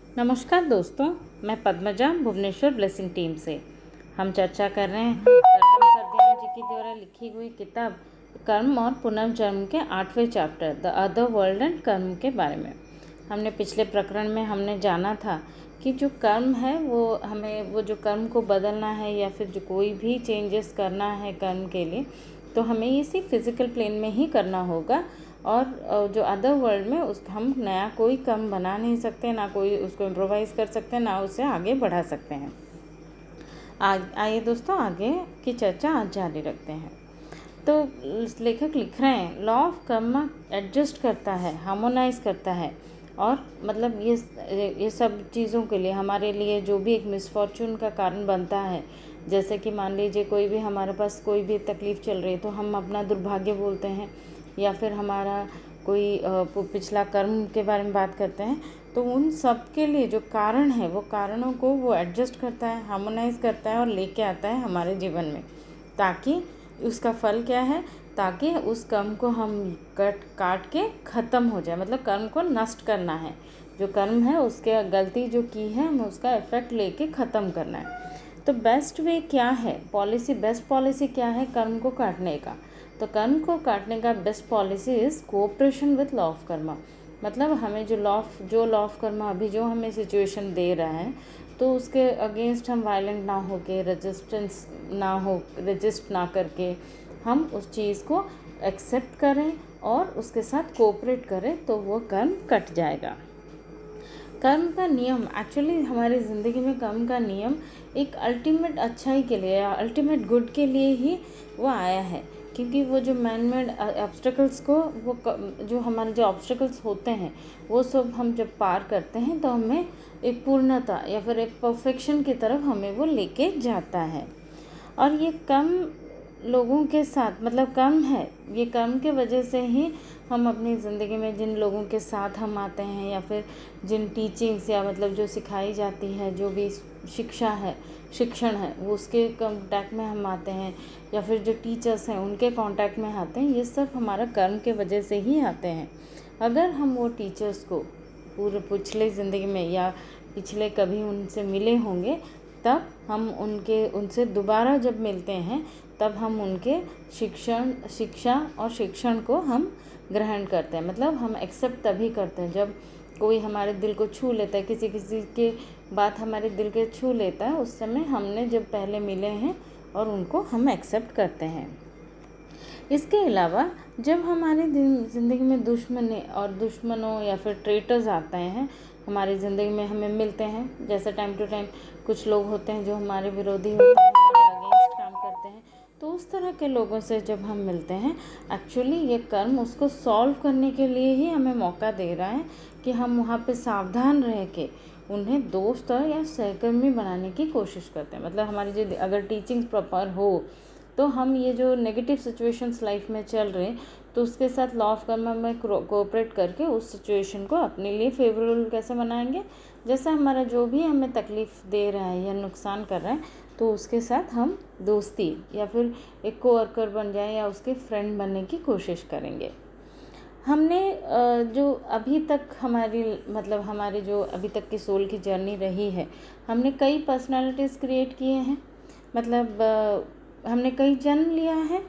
नमस्कार दोस्तों, मैं पद्मजा भुवनेश्वर ब्लेसिंग टीम से। हम चर्चा कर रहे हैं तरकम सरदयाल जी की द्वारा लिखी हुई किताब कर्म और पुनर्जन्म के 8वें chapter the other world and karma के बारे में। हमने पिछले प्रकरण में हमने जाना था कि जो कर्म है वो जो कर्म को बदलना है या फिर जो कोई भी चेंजेस करना है कर्म के लिए, तो हमें इसी फिज़िकल प्लेन में ही करना होगा। और जो अदर वर्ल्ड में हम नया कोई कर्म बना नहीं सकते, ना कोई उसको इम्प्रोवाइज़ कर सकते हैं, ना उसे आगे बढ़ा सकते हैं। आइए दोस्तों, आगे की चर्चा आज जारी रखते हैं। तो लेखक लिख रहे हैं, लॉ ऑफ कर्म एडजस्ट करता है, हार्मोनाइज करता है, और मतलब ये सब चीज़ों के लिए हमारे लिए जो भी एक मिसफॉर्चून का कारण बनता है, जैसे कि मान लीजिए कोई भी हमारे पास कोई भी तकलीफ़ चल रही है तो हम अपना दुर्भाग्य बोलते हैं, या फिर हमारा कोई पिछला कर्म के बारे में बात करते हैं। तो उन सब के लिए जो कारण है वो कारणों को वो एडजस्ट करता है, हार्मोनाइज करता है और लेके आता है हमारे जीवन में, ताकि उसका फल क्या है, ताकि उस कर्म को हम काट के ख़त्म हो जाए। मतलब कर्म को नष्ट करना है, जो कर्म है उसके गलती जो की है हमें उसका इफ़ेक्ट लेके ख़त्म करना है। तो बेस्ट वे क्या है, बेस्ट पॉलिसी क्या है कर्म को काटने का? तो कर्म को काटने का best policy is cooperation with law of Karma. मतलब हमें जो लॉ ऑफ कर्मा अभी जो हमें सिचुएशन दे रहा है, तो उसके अगेंस्ट हम वायलेंट ना होके, रेजिस्ट ना करके हम उस चीज़ को एक्सेप्ट करें और उसके साथ कोऑपरेट करें, तो वो कर्म कट जाएगा। कर्म का नियम एक्चुअली हमारी ज़िंदगी में कर्म का नियम एक अल्टीमेट अच्छाई के लिए या अल्टीमेट गुड के लिए ही वो आया है। क्योंकि वो जो मैन मेड ऑब्स्टेकल्स को जो हमारे जो ऑब्स्टेकल्स होते हैं वो सब हम जब पार करते हैं तो हमें एक पूर्णता या फिर एक परफेक्शन की तरफ हमें वो लेके जाता है। और ये कम लोगों के साथ मतलब कर्म है, ये कर्म के वजह से ही हम अपनी ज़िंदगी में जिन लोगों के साथ हम आते हैं या फिर जिन टीचिंग्स या मतलब जो सिखाई जाती है, जो भी शिक्षण है वो उसके कांटेक्ट में हम आते हैं, या फिर जो टीचर्स हैं उनके कांटेक्ट में आते हैं, ये सब हमारा कर्म के वजह से ही आते हैं। अगर हम वो टीचर्स को पूरे पिछले ज़िंदगी में या पिछले कभी उनसे मिले होंगे, तब हम उनसे दोबारा जब मिलते हैं तब हम उनके शिक्षा और शिक्षण को हम ग्रहण करते हैं। मतलब हम एक्सेप्ट तभी करते हैं जब कोई हमारे दिल को छू लेता है, किसी के बात हमारे दिल के छू लेता है, उस समय हमने जब पहले मिले हैं और उनको हम एक्सेप्ट करते हैं। इसके अलावा जब हमारी ज़िंदगी में दुश्मनों या फिर ट्रेटर्स आते हैं हमारी ज़िंदगी में, हमें मिलते हैं, जैसे टाइम टू टाइम कुछ लोग होते हैं जो हमारे विरोधी होते हैं, हमारे अगेंस्ट काम करते हैं, तो उस तरह के लोगों से जब हम मिलते हैं, एक्चुअली ये कर्म उसको सॉल्व करने के लिए ही हमें मौका दे रहा है कि हम वहाँ पे सावधान रह के उन्हें दोस्त या सहकर्मी बनाने की कोशिश करते हैं। मतलब हमारी जो अगर टीचिंग प्रॉपर हो तो हम ये जो नेगेटिव सिचुएशंस लाइफ में चल रहे हैं तो उसके साथ लॉ ऑफ कर्म में कोऑपरेट करके उस सिचुएशन को अपने लिए फेवरेबल कैसे बनाएंगे, जैसा हमारा जो भी हमें तकलीफ़ दे रहा है या नुकसान कर रहा है, तो उसके साथ हम दोस्ती या फिर एक कोवर्कर बन जाए या उसके फ्रेंड बनने की कोशिश करेंगे। हमने जो अभी तक हमारी जो अभी तक की सोल की जर्नी रही है, हमने कई पर्सनालिटीज़ क्रिएट किए हैं। मतलब हमने कई जन्म लिया है,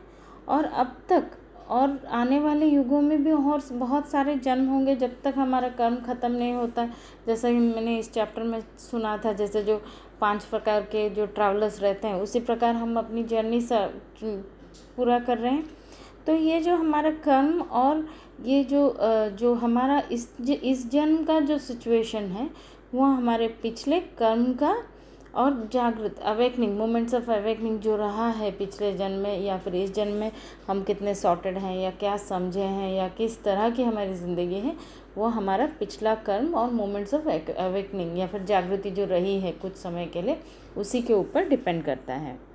और अब तक और आने वाले युगों में भी और बहुत सारे जन्म होंगे जब तक हमारा कर्म ख़त्म नहीं होता। जैसा कि मैंने इस चैप्टर में सुना था, जैसे जो 5 प्रकार के जो ट्रैवलर्स रहते हैं, उसी प्रकार हम अपनी जर्नी पूरा कर रहे हैं। तो ये जो हमारा कर्म और ये जो हमारा इस जन्म का जो सिचुएशन है वो हमारे पिछले कर्म का और जागृत अवेकनिंग मोमेंट्स ऑफ अवेकनिंग जो रहा है पिछले जन्म में या फिर इस जन्म में, हम कितने सॉर्टेड हैं या क्या समझे हैं या किस तरह की हमारी ज़िंदगी है, वो हमारा पिछला कर्म और मोमेंट्स ऑफ अवेकनिंग या फिर जागृति जो रही है कुछ समय के लिए, उसी के ऊपर डिपेंड करता है।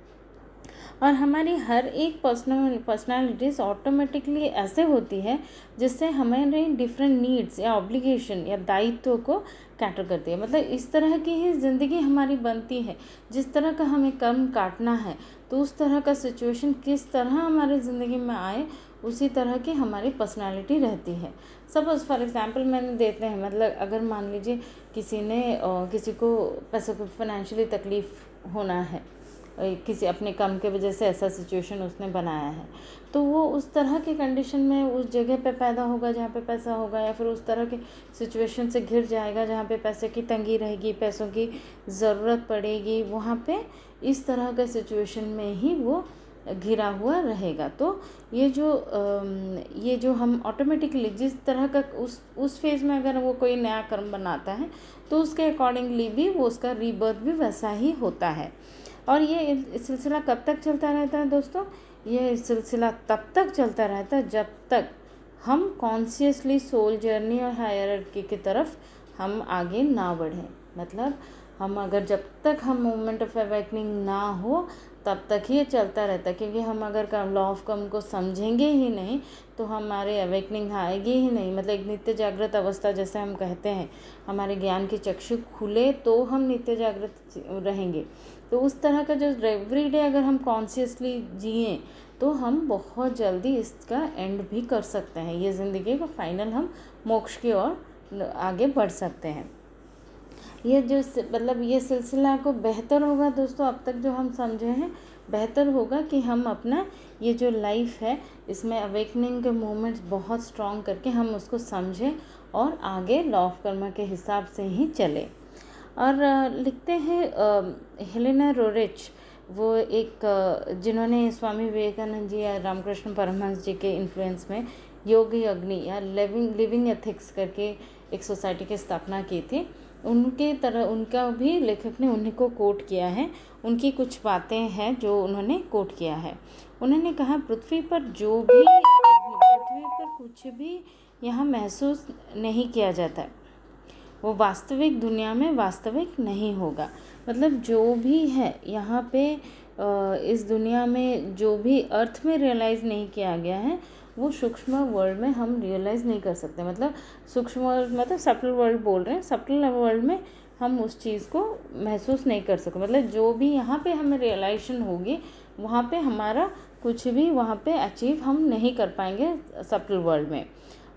और हमारी हर एक पर्सनालिटीज़ ऑटोमेटिकली ऐसे होती है जिससे हमारे डिफरेंट नीड्स या ऑब्लिगेशन या दायित्व को कैटर करती है। मतलब इस तरह की ही ज़िंदगी हमारी बनती है। जिस तरह का हमें कर्म काटना है तो उस तरह का सिचुएशन किस तरह हमारी ज़िंदगी में आए उसी तरह की हमारी पर्सनालिटी रहती है। सपोज़ फॉर एग्जांपल मैंने देते हैं, मतलब अगर मान लीजिए किसी को पैसों को फाइनेंशियली तकलीफ़ होना है, किसी अपने काम के वजह से ऐसा सिचुएशन उसने बनाया है, तो वो उस तरह की कंडीशन में उस जगह पे पैदा होगा जहाँ पे पैसा होगा, या फिर उस तरह के सिचुएशन से घिर जाएगा जहाँ पे पैसे की तंगी रहेगी, पैसों की ज़रूरत पड़ेगी, वहाँ पे इस तरह का सिचुएशन में ही वो घिरा हुआ रहेगा। तो ये जो हम ऑटोमेटिकली जिस तरह का उस फेज़ में अगर वो कोई नया कर्म बनाता है तो उसके अकॉर्डिंगली भी वो उसका रीबर्थ भी वैसा ही होता है। और ये सिलसिला कब तक चलता रहता है दोस्तों? ये सिलसिला तब तक चलता रहता है जब तक हम कॉन्शियसली सोल जर्नी और हायरार्की की तरफ हम आगे ना बढ़ें। मतलब जब तक हम मोमेंट ऑफ अवेकनिंग ना हो तब तक ही ये चलता रहता है, क्योंकि हम अगर लॉ ऑफ कर्म को समझेंगे ही नहीं तो हमारे अवेकनिंग आएगी ही नहीं। मतलब एक नित्य जागृत अवस्था जैसे हम कहते हैं, हमारे ज्ञान की चक्षु खुले तो हम नित्य जागृत रहेंगे। तो उस तरह का जो एवरी डे अगर हम कॉन्शियसली जिए तो हम बहुत जल्दी इसका एंड भी कर सकते हैं। ये ज़िंदगी का फाइनल हम मोक्ष की ओर आगे बढ़ सकते हैं। ये ये सिलसिला को बेहतर होगा दोस्तों, अब तक जो हम समझे हैं बेहतर होगा कि हम अपना ये जो लाइफ है इसमें अवेकनिंग के मोमेंट्स बहुत स्ट्रॉन्ग करके हम उसको समझें और आगे लॉ ऑफ कर्मा के हिसाब से ही चले। और लिखते हैं हेलेना रोरिच, वो एक जिन्होंने स्वामी विवेकानंद जी या रामकृष्ण परमहंस जी के इन्फ्लुएंस में योगी अग्नि या लिविंग एथिक्स करके एक सोसाइटी की स्थापना की थी। उनका भी लेखक ने उन्हीं को कोट किया है। उनकी कुछ बातें हैं जो उन्होंने कोट किया है। उन्होंने कहा, पृथ्वी पर कुछ भी यहाँ महसूस नहीं किया जाता है वो वास्तविक दुनिया में वास्तविक नहीं होगा। मतलब जो भी है यहाँ पे इस दुनिया में जो भी अर्थ में रियलाइज़ नहीं किया गया है वो सूक्ष्म वर्ल्ड में हम रियलाइज़ नहीं कर सकते। मतलब सूक्ष्म वर्ल्ड मतलब सटल वर्ल्ड बोल रहे हैं, सटल वर्ल्ड में हम उस चीज़ को महसूस नहीं कर सकते। मतलब जो भी यहाँ पे हमें रियलाइजेशन होगी वहाँ पे हमारा कुछ भी वहाँ पे अचीव हम नहीं कर पाएंगे सटल वर्ल्ड में।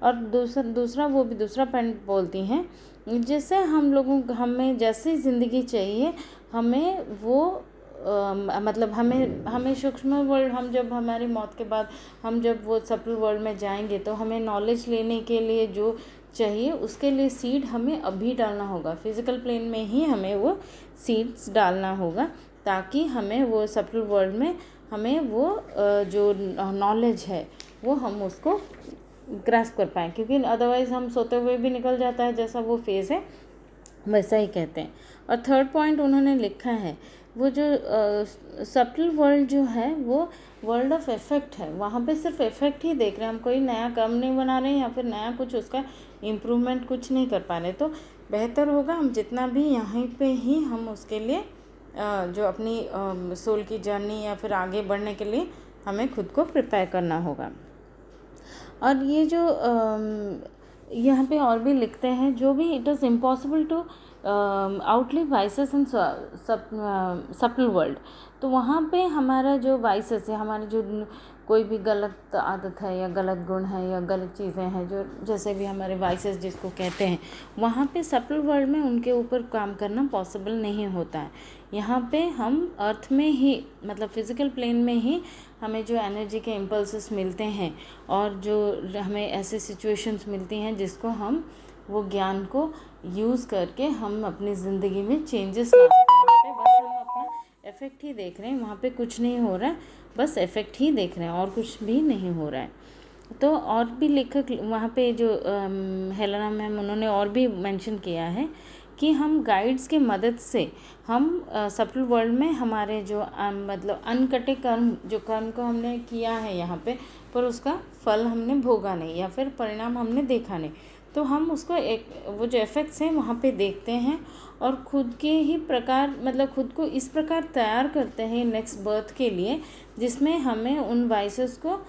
और दूसरा पॉइंट बोलती हैं, जैसे हमें जैसी ज़िंदगी चाहिए हमें वो हमें सूक्ष्म वर्ल्ड, हम जब हमारी मौत के बाद हम जब वो सटल वर्ल्ड में जाएंगे तो हमें नॉलेज लेने के लिए जो चाहिए उसके लिए सीड हमें अभी डालना होगा। फिज़िकल प्लेन में ही हमें वो सीड्स डालना होगा ताकि हमें वो सटल वर्ल्ड में हमें वो जो नॉलेज है वो हम उसको ग्रास्प कर पाएँ, क्योंकि अदरवाइज़ हम सोते हुए भी निकल जाता है, जैसा वो फेज़ है वैसा ही कहते हैं। और थर्ड पॉइंट उन्होंने लिखा है, वो जो सटल वर्ल्ड जो है वो वर्ल्ड ऑफ इफ़ेक्ट है। वहाँ पे सिर्फ इफ़ेक्ट ही देख रहे हैं, हम कोई नया कर्म नहीं बना रहे हैं या फिर नया कुछ उसका इम्प्रूवमेंट कुछ नहीं कर पा रहे। तो बेहतर होगा हम जितना भी यहाँ पे ही हम उसके लिए जो अपनी सोल की जर्नी या फिर आगे बढ़ने के लिए हमें खुद को प्रिपेयर करना होगा। और ये जो यहाँ पे और भी लिखते हैं, जो भी it is impossible to outlive vices in subtle world. तो वहाँ पे हमारा जो वाइसेस है, हमारे जो कोई भी गलत आदत है या गलत गुण है या गलत चीज़ें हैं, जो जैसे भी हमारे वाइसेस जिसको कहते हैं, वहाँ पे सटल वर्ल्ड में उनके ऊपर काम करना पॉसिबल नहीं होता है। यहाँ पे हम अर्थ में ही मतलब फिज़िकल प्लेन में ही हमें जो एनर्जी के इम्पल्सेस मिलते हैं और जो हमें ऐसे सिचुएशंस मिलती हैं जिसको हम वो ज्ञान को यूज़ करके हम अपनी ज़िंदगी में चेंजेस ला सकते हैं। बस हम अपना इफ़ेक्ट ही देख रहे हैं, वहाँ पे कुछ नहीं हो रहा है, बस इफ़ेक्ट ही देख रहे हैं और कुछ भी नहीं हो रहा है। तो और भी लेखक वहाँ पे जो हेलेना मैम उन्होंने और भी मेंशन किया है कि हम गाइड्स की मदद से हम सटल वर्ल्ड में हमारे जो मतलब अनकटे कर्म को हमने किया है यहाँ पे, पर उसका फल हमने भोगा नहीं या फिर परिणाम हमने देखा नहीं, तो हम उसको वो जो इफ़ेक्ट्स हैं वहाँ पे देखते हैं और खुद के ही प्रकार मतलब खुद को इस प्रकार तैयार करते हैं नेक्स्ट बर्थ के लिए, जिसमें हमें उन वाइसेस को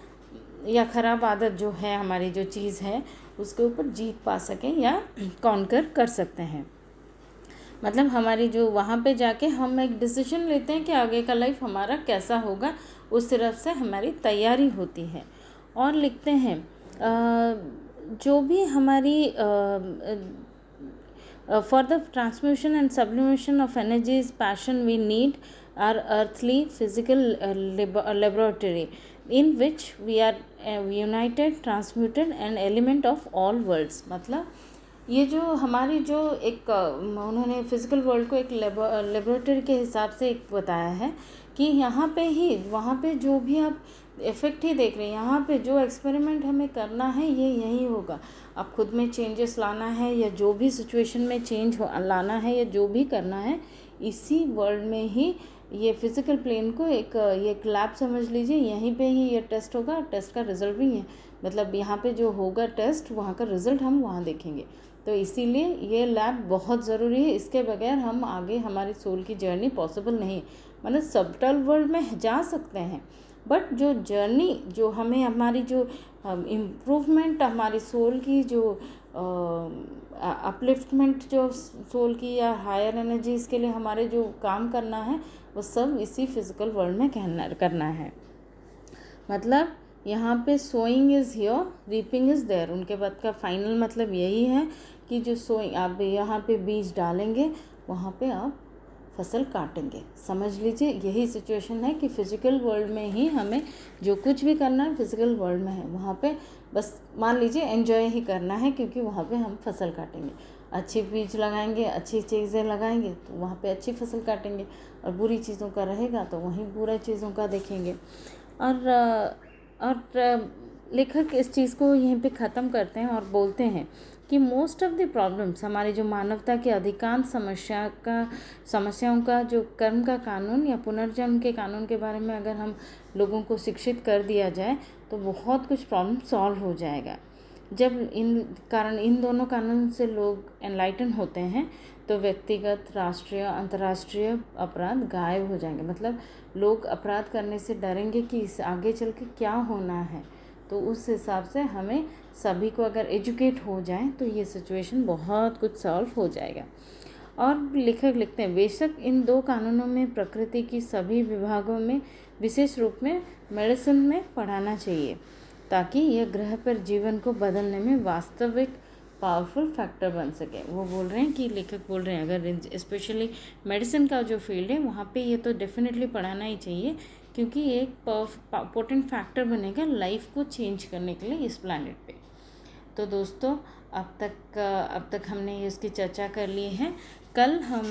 या ख़राब आदत जो है हमारी जो चीज़ है उसके ऊपर जीत पा सकें या कॉन्कर कर सकते हैं। मतलब हमारी जो वहाँ पे जाके हम एक डिसीजन लेते हैं कि आगे का लाइफ हमारा कैसा होगा, उस तरफ से हमारी तैयारी होती है। और लिखते हैं जो भी हमारी for the transmutation and sublimation of energies passion we need our earthly physical laboratory in which we are united transmuted and element of all worlds। मतलब ये जो हमारी जो एक उन्होंने फिज़िकल वर्ल्ड को एक लेबोरेटरी के हिसाब से एक बताया है कि यहाँ पे ही वहाँ पे जो भी आप इफ़ेक्ट ही देख रहे हैं, यहाँ पे जो एक्सपेरिमेंट हमें करना है ये यही होगा। आप खुद में चेंजेस लाना है या जो भी सिचुएशन में चेंज लाना है या जो भी करना है, इसी वर्ल्ड में ही ये फिज़िकल प्लेन को एक लैब समझ लीजिए, यहीं पे ही ये टेस्ट होगा। टेस्ट का रिज़ल्ट भी है, मतलब यहाँ पे जो होगा टेस्ट, वहाँ का रिज़ल्ट हम वहाँ देखेंगे। तो इसीलिए ये लैब बहुत ज़रूरी है, इसके बगैर हम आगे हमारी सोल की जर्नी पॉसिबल नहीं। मतलब सबटल वर्ल्ड में जा सकते हैं, बट जो जर्नी जो हमें हमारी जो इम्प्रूवमेंट हमारी सोल की जो अपलिफ्टमेंट जो सोल की या हायर एनर्जीज़ के लिए हमारे जो काम करना है वो सब इसी फिज़िकल वर्ल्ड में करना है। मतलब यहाँ पे sowing is here reaping is there, उनके बाद का फाइनल मतलब यही है कि जो सोइंग आप यहाँ पे बीज डालेंगे वहाँ पे आप फसल काटेंगे। समझ लीजिए यही सिचुएशन है कि फ़िज़िकल वर्ल्ड में ही हमें जो कुछ भी करना है फ़िज़िकल वर्ल्ड में है, वहाँ पे बस मान लीजिए एंजॉय ही करना है, क्योंकि वहाँ पे हम फसल काटेंगे। अच्छी बीज लगाएंगे, अच्छी चीज़ें लगाएंगे तो वहाँ पे अच्छी फसल काटेंगे, और बुरी चीज़ों का रहेगा तो वहीं बुरा चीज़ों का देखेंगे। और लेखक इस चीज़ को यहीं पे ख़त्म करते हैं और बोलते हैं कि मोस्ट ऑफ़ द प्रॉब्लम्स, हमारी जो मानवता के अधिकांश समस्याओं का जो कर्म का कानून या पुनर्जन्म के कानून के बारे में अगर हम लोगों को शिक्षित कर दिया जाए तो बहुत कुछ प्रॉब्लम सॉल्व हो जाएगा। जब इन दोनों कानून से लोग एनलाइटन होते हैं तो व्यक्तिगत, राष्ट्रीय, अंतर्राष्ट्रीय अपराध गायब हो जाएंगे। मतलब लोग अपराध करने से डरेंगे कि इस आगे चल के क्या होना है। तो उस हिसाब से हमें सभी को अगर एजुकेट हो जाए तो ये सिचुएशन बहुत कुछ सॉल्व हो जाएगा। और लेखक लिखते हैं, बेशक इन दो कानूनों में प्रकृति की सभी विभागों में विशेष रूप में मेडिसिन में पढ़ाना चाहिए, ताकि यह ग्रह पर जीवन को बदलने में वास्तविक पावरफुल फैक्टर बन सके। वो बोल रहे हैं कि लेखक बोल रहे हैं अगर स्पेशली मेडिसिन का जो फील्ड है वहाँ पे ये तो डेफिनेटली पढ़ाना ही चाहिए, क्योंकि ये एक पोटेंट फैक्टर बनेगा लाइफ को चेंज करने के लिए इस प्लैनेट पे। तो दोस्तों अब तक हमने इसकी चर्चा कर ली है। कल हम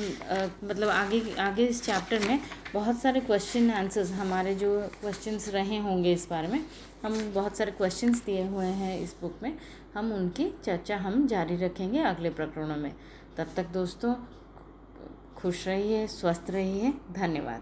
मतलब आगे इस चैप्टर में बहुत सारे क्वेश्चन आंसर्स, हमारे जो क्वेश्चंस रहे होंगे इस बारे में, हम बहुत सारे क्वेश्चंस दिए हुए हैं इस बुक में, हम उनकी चर्चा हम जारी रखेंगे अगले प्रकरणों में। तब तक दोस्तों खुश रहिए, स्वस्थ रहिए, धन्यवाद।